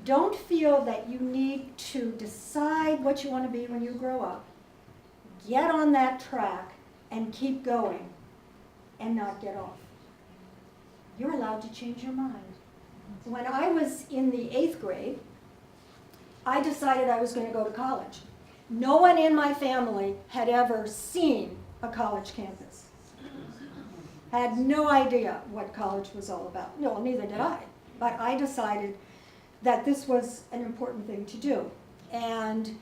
Don't feel that you need to decide what you want to be when you grow up. Get on that track and keep going and not get off. You're allowed to change your mind. When I was in the 8th grade, I decided I was going to go to college. No one in my family had ever seen a college campus. Had no idea what college was all about. No, neither did I. But I decided that this was an important thing to do. And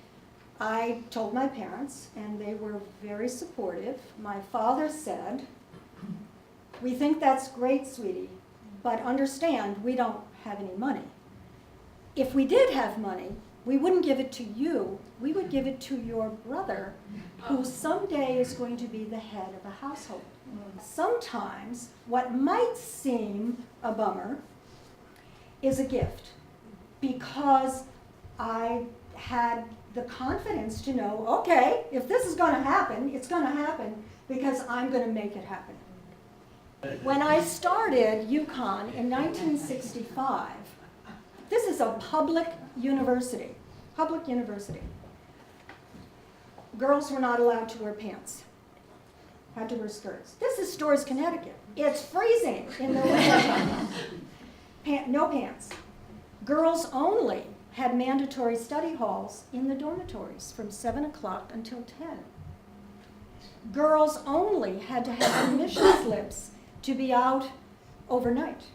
I told my parents, and they were very supportive. My father said, "We think that's great, sweetie, but understand we don't have any money. If we did have money, we wouldn't give it to you. We would give it to your brother, who someday is going to be the head of a household." Sometimes what might seem a bummer is a gift, because I had the confidence to know, okay, if this is going to happen, it's going to happen because I'm going to make it happen. When I started UConn in 1965, this is a public university. Girls were not allowed to wear pants. Had to wear skirts. This is Storrs, Connecticut. It's freezing in the winter. No pants. Girls only had mandatory study halls in the dormitories from 7 o'clock until 10. Girls only had to have permission slips to be out overnight.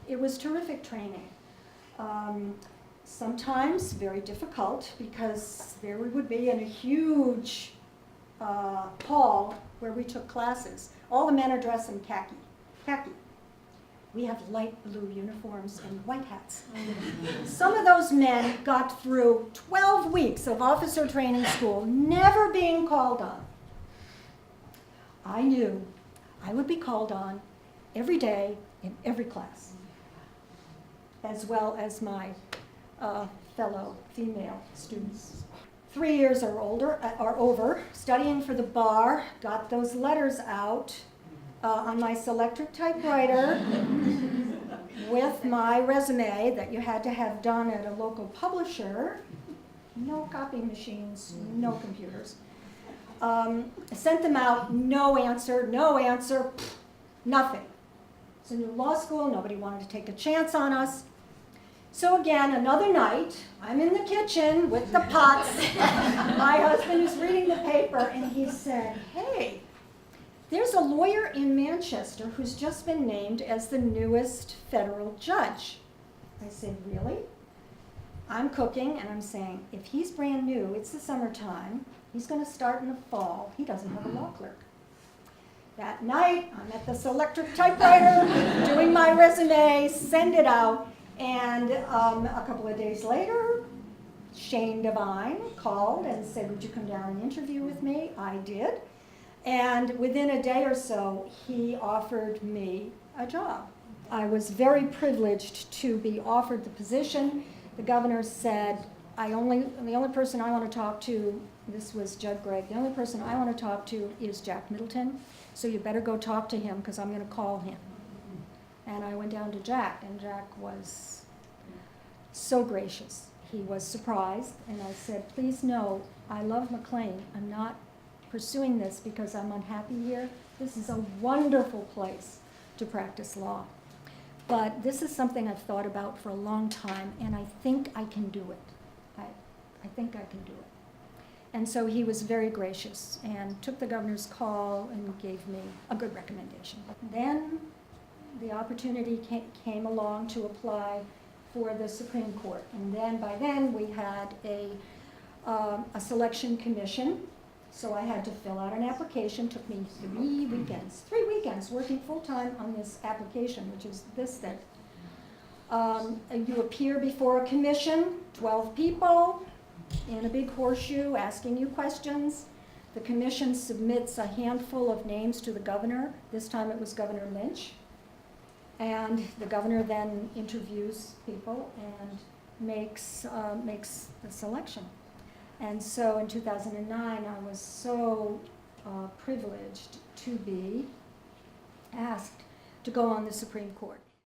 It was terrific training. Sometimes very difficult, because there we would be in a huge hall where we took classes. All the men are dressed in khaki. We have light blue uniforms and white hats. Some of those men got through 12 weeks of officer training school, never being called on. I knew I would be called on every day in every class, as well as my fellow female students. 3 years are over, studying for the bar, got those letters out on my Selectric typewriter with my resume that you had to have done at a local publisher. No copy machines, no computers. Sent them out, no answer, nothing. It's a new law school, nobody wanted to take a chance on us. So again, another night, I'm in the kitchen with the pots. My husband is reading the paper, and he said, "Hey, there's a lawyer in Manchester who's just been named as the newest federal judge." I said, "Really?" I'm cooking, and I'm saying, if he's brand new, it's the summertime, he's going to start in the fall, he doesn't have a law clerk. That night, I'm at the Selectric typewriter, doing my resume, send it out. And a couple of days later, Shane Devine called and said, "Would you come down and interview with me?" I did. And within a day or so, he offered me a job. I was very privileged to be offered the position. The governor said, the only person I want to talk to, this was Judd Gregg, the only person I want to talk to is Jack Middleton, so you better go talk to him, because I'm going to call him. And I went down to Jack, and Jack was so gracious. He was surprised, and I said, "Please know, I love McLean. I'm not pursuing this because I'm unhappy here. This is a wonderful place to practice law. But this is something I've thought about for a long time, and I think I can do it. I think I can do it." And so he was very gracious and took the governor's call and gave me a good recommendation. Then the opportunity came along to apply for the Supreme Court. And then by then we had a selection commission. So I had to fill out an application. Took me 3 weekends working full-time on this application, which is this thing. You appear before a commission, 12 people in a big horseshoe asking you questions. The commission submits a handful of names to the governor. This time it was Governor Lynch. And the governor then interviews people and makes the selection. And so in 2009, I was so privileged to be asked to go on the Supreme Court.